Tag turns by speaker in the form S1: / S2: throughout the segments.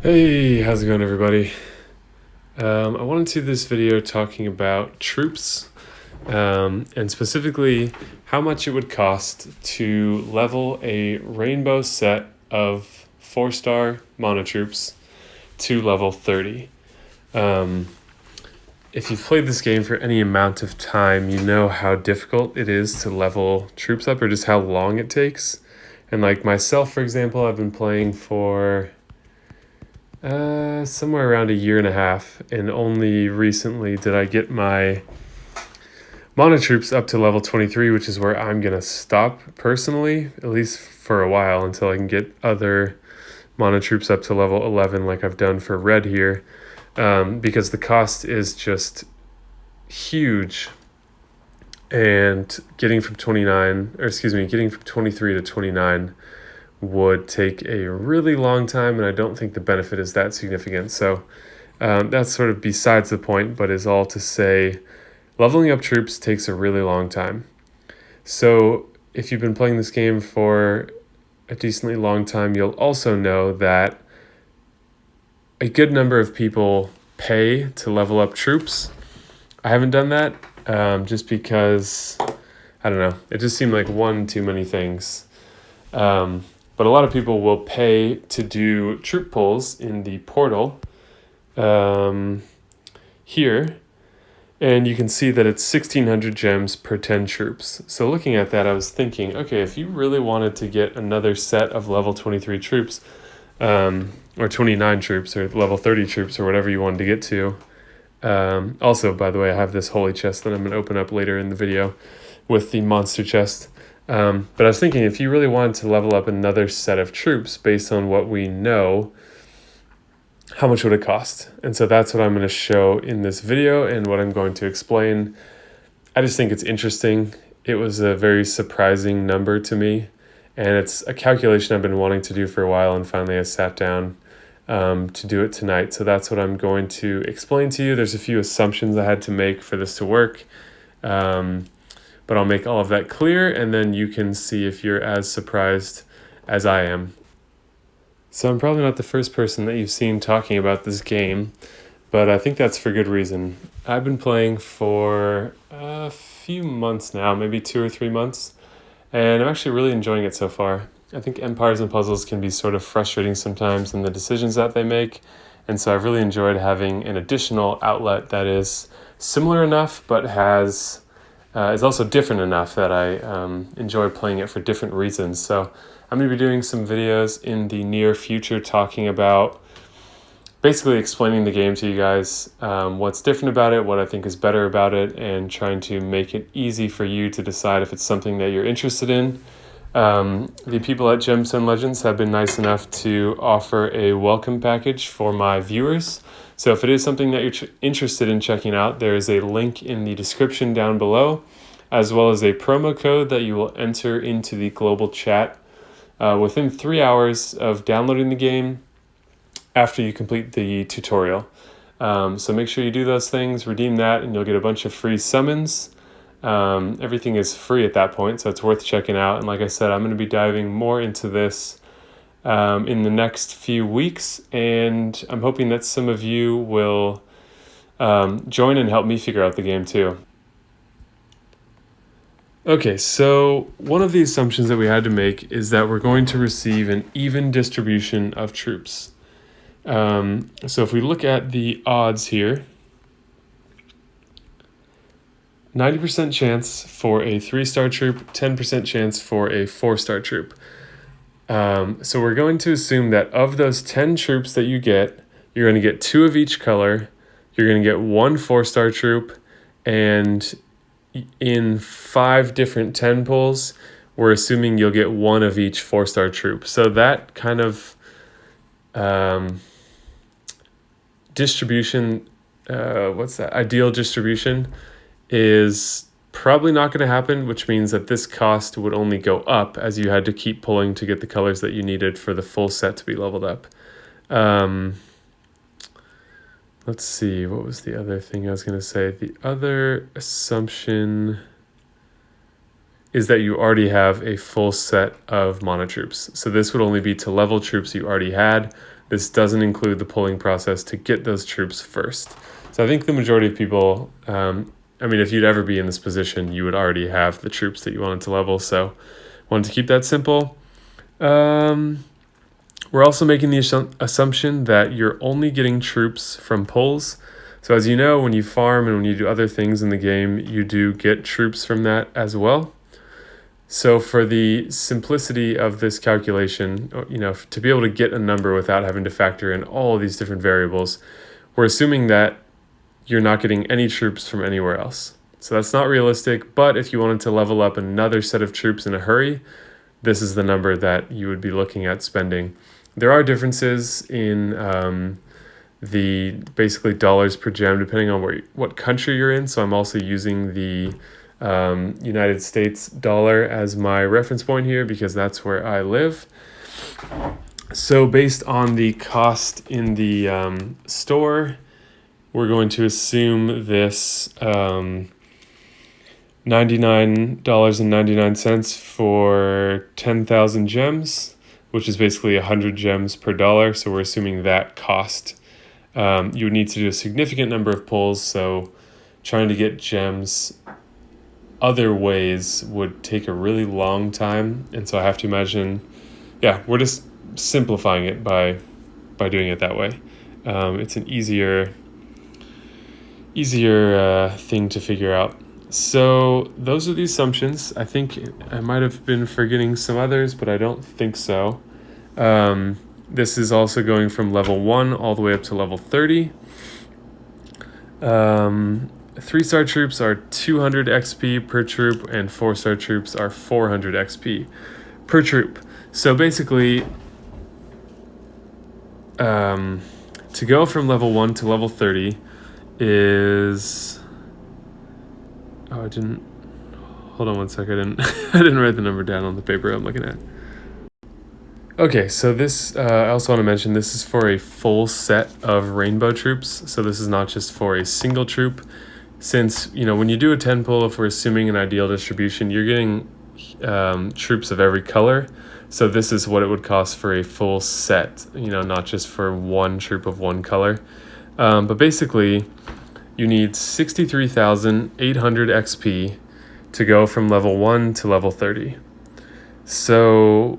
S1: Hey, how's it going, everybody? I wanted to do this video talking about troops, and specifically how much it would cost to level a rainbow set of 4-star mono troops to level 30. If you've played this game for any amount of time, you know how difficult it is to level troops up, or just how long it takes. And like myself, for example, I've been playing for somewhere around a year and a half, and only recently did I get my mono troops up to level 23, which is where I'm gonna stop personally, at least for a while, until I can get other mono troops up to level 11 like I've done for red here, because the cost is just huge, and getting from 23 to 29 would take a really long time, and I don't think the benefit is that significant. So that's sort of besides the point, but is all to say leveling up troops takes a really long time. So if you've been playing this game for a decently long time, you'll also know that a good number of people pay to level up troops. I haven't done that just because, I don't know, it just seemed like one too many things. But a lot of people will pay to do troop pulls in the portal here. And you can see that it's 1,600 gems per 10 troops. So looking at that, I was thinking, okay, if you really wanted to get another set of level 23 troops, or 29 troops, or level 30 troops, or whatever you wanted to get to. Also, by the way, I have this holy chest that I'm going to open up later in the video with the monster chest. But I was thinking, if you really wanted to level up another set of troops based on what we know, how much would it cost? And so that's what I'm going to show in this video and what I'm going to explain. I just think it's interesting. It was a very surprising number to me, and it's a calculation I've been wanting to do for a while, and finally I sat down to do it tonight. So that's what I'm going to explain to you. There's a few assumptions I had to make for this to work. But I'll make all of that clear, and then you can see if you're as surprised as I am. So I'm probably not the first person that you've seen talking about this game, but I think that's for good reason. I've been playing for a few months now, maybe 2 or 3 months, and I'm actually really enjoying it so far. I think Empires and Puzzles can be sort of frustrating sometimes in the decisions that they make, and so I've really enjoyed having an additional outlet that is similar enough, but is also different enough that I enjoy playing it for different reasons. So I'm going to be doing some videos in the near future talking about, basically explaining the game to you guys, what's different about it, what I think is better about it, and trying to make it easy for you to decide if it's something that you're interested in. The people at Gemstone Legends have been nice enough to offer a welcome package for my viewers. So if it is something that you're interested in checking out, there is a link in the description down below, as well as a promo code that you will enter into the global chat within 3 hours of downloading the game after you complete the tutorial. So make sure you do those things, redeem that, and you'll get a bunch of free summons. Everything is free at that point, so it's worth checking out. And like I said, I'm going to be diving more into this in the next few weeks, and I'm hoping that some of you will join and help me figure out the game too. Okay, so one of the assumptions that we had to make is that we're going to receive an even distribution of troops. So if we look at the odds here, 90% chance for a 3-star troop, 10% chance for a 4-star troop. So we're going to assume that of those 10 troops that you get, you're going to get 2 of each color, you're going to get 1 4-star troop, and in 5 different 10 pulls, we're assuming you'll get 1 of each 4-star troop. So that kind of distribution, ideal distribution is probably not going to happen, which means that this cost would only go up as you had to keep pulling to get the colors that you needed for the full set to be leveled up. Let's see, what was the other thing I was going to say? The other assumption is that you already have a full set of mono troops. So this would only be to level troops you already had. This doesn't include the polling process to get those troops first. So I think the majority of people, if you'd ever be in this position, you would already have the troops that you wanted to level. So wanted to keep that simple. We're also making the assumption that you're only getting troops from polls. So as you know, when you farm and when you do other things in the game, you do get troops from that as well. So for the simplicity of this calculation, to be able to get a number without having to factor in all of these different variables, we're assuming that you're not getting any troops from anywhere else. So that's not realistic, but if you wanted to level up another set of troops in a hurry, this is the number that you would be looking at spending. There are differences in the basically dollars per gem depending on what country you're in. So I'm also using the United States dollar as my reference point here because that's where I live. So based on the cost in the store, we're going to assume this $99.99 for 10,000 gems, which is basically 100 gems per dollar. So we're assuming that cost. You would need to do a significant number of pulls, so trying to get gems other ways would take a really long time. And so I have to imagine, we're just simplifying it by doing it that way. It's an easier thing to figure out. So those are the assumptions. I think I might have been forgetting some others, but I don't think so. This is also going from level 1 all the way up to level 30. 3-star troops are 200 XP per troop, and 4-star troops are 400 XP per troop. So basically, to go from level 1 to level 30 is... hold on one sec, I didn't write the number down on the paper I'm looking at. Okay, so this, I also want to mention, this is for a full set of rainbow troops. So this is not just for a single troop. Since, when you do a 10 pull, if we're assuming an ideal distribution, you're getting troops of every color. So this is what it would cost for a full set, not just for one troop of one color. But basically, you need 63,800 XP to go from level 1 to level 30. So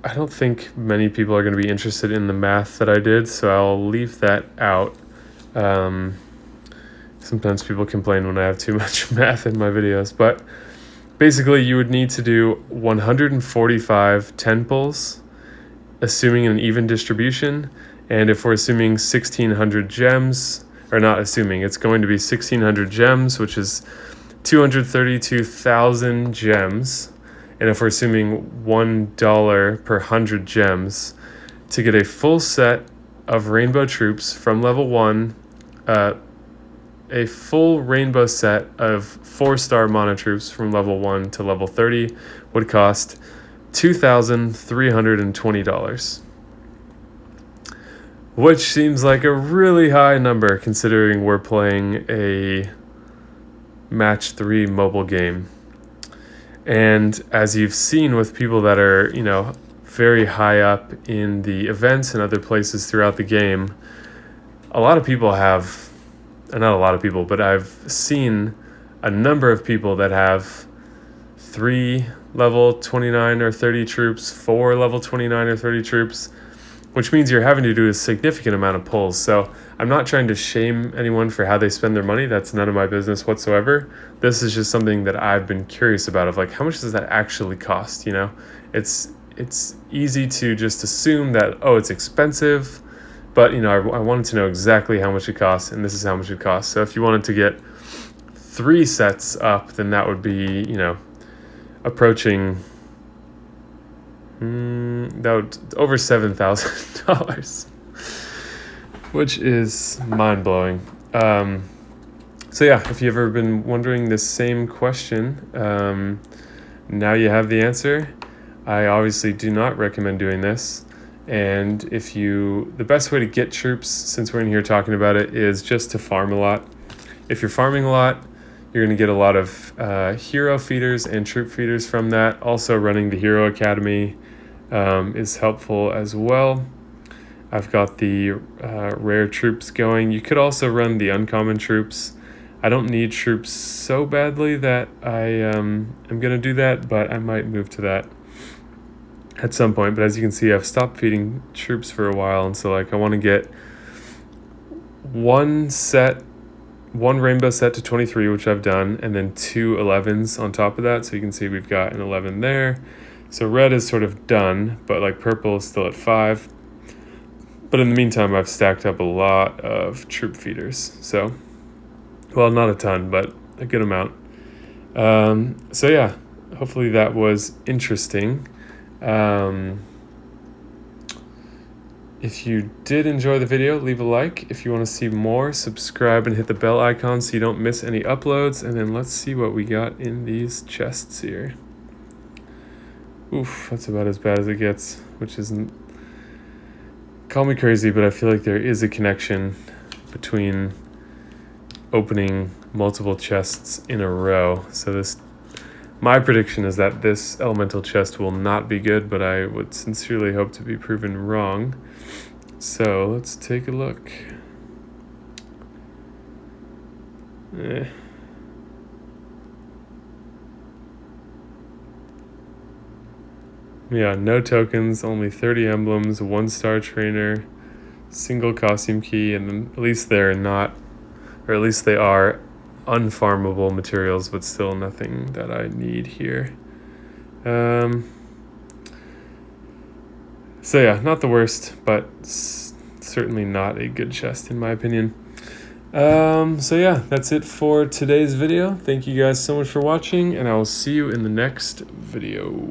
S1: I don't think many people are going to be interested in the math that I did, so I'll leave that out. Sometimes people complain when I have too much math in my videos, but basically you would need to do 145 10 pulls, assuming an even distribution. And if we're assuming 1,600 gems, or not assuming, it's going to be 1,600 gems, which is 232,000 gems. And if we're assuming $1 per 100 gems, to get a full set of rainbow troops from level 1, a full rainbow set of 4-star mono troops from level 1 to level 30 would cost $2,320. Which seems like a really high number considering we're playing a match 3 mobile game. And as you've seen with people that are, very high up in the events and other places throughout the game, a lot of people have, not a lot of people, but I've seen a number of people that have 3 level 29 or 30 troops, 4 level 29 or 30 troops, which means you're having to do a significant amount of pulls. So I'm not trying to shame anyone for how they spend their money. That's none of my business whatsoever. This is just something that I've been curious about, of like, how much does that actually cost? It's easy to just assume that, it's expensive, but I wanted to know exactly how much it costs, and this is how much it costs. So if you wanted to get 3 sets up, then that would be, approaching over $7,000, which is mind-blowing. So if you've ever been wondering this same question, now you have the answer. I obviously do not recommend doing this. And the best way to get troops, since we're in here talking about it, is just to farm a lot. If you're farming a lot, you're going to get a lot of hero feeders and troop feeders from that. Also, running the Hero Academy is helpful as well. I've got the rare troops going. You could also run the uncommon troops. I don't need troops so badly that I am going to do that, but I might move to that at some point. But as you can see, I've stopped feeding troops for a while, and so like I want to get one rainbow set to 23, which I've done, and then 2 11s on top of that. So you can see we've got an 11 there. So red is sort of done, but like purple is still at 5. But in the meantime, I've stacked up a lot of troop feeders. So, well, not a ton, but a good amount. So yeah, hopefully that was interesting. If you did enjoy the video, leave a like. If you want to see more, subscribe and hit the bell icon so you don't miss any uploads. And then let's see what we got in these chests here. Oof, that's about as bad as it gets, which isn't... Call me crazy, but I feel like there is a connection between opening multiple chests in a row. So my prediction is that this elemental chest will not be good, but I would sincerely hope to be proven wrong. So let's take a look. Yeah, no tokens, only 30 emblems, 1-star trainer, single costume key, and then at least they're not, or at least they are unfarmable materials, but still nothing that I need here. So yeah, not the worst, but certainly not a good chest in my opinion. So yeah, that's it for today's video. Thank you guys so much for watching, and I will see you in the next video.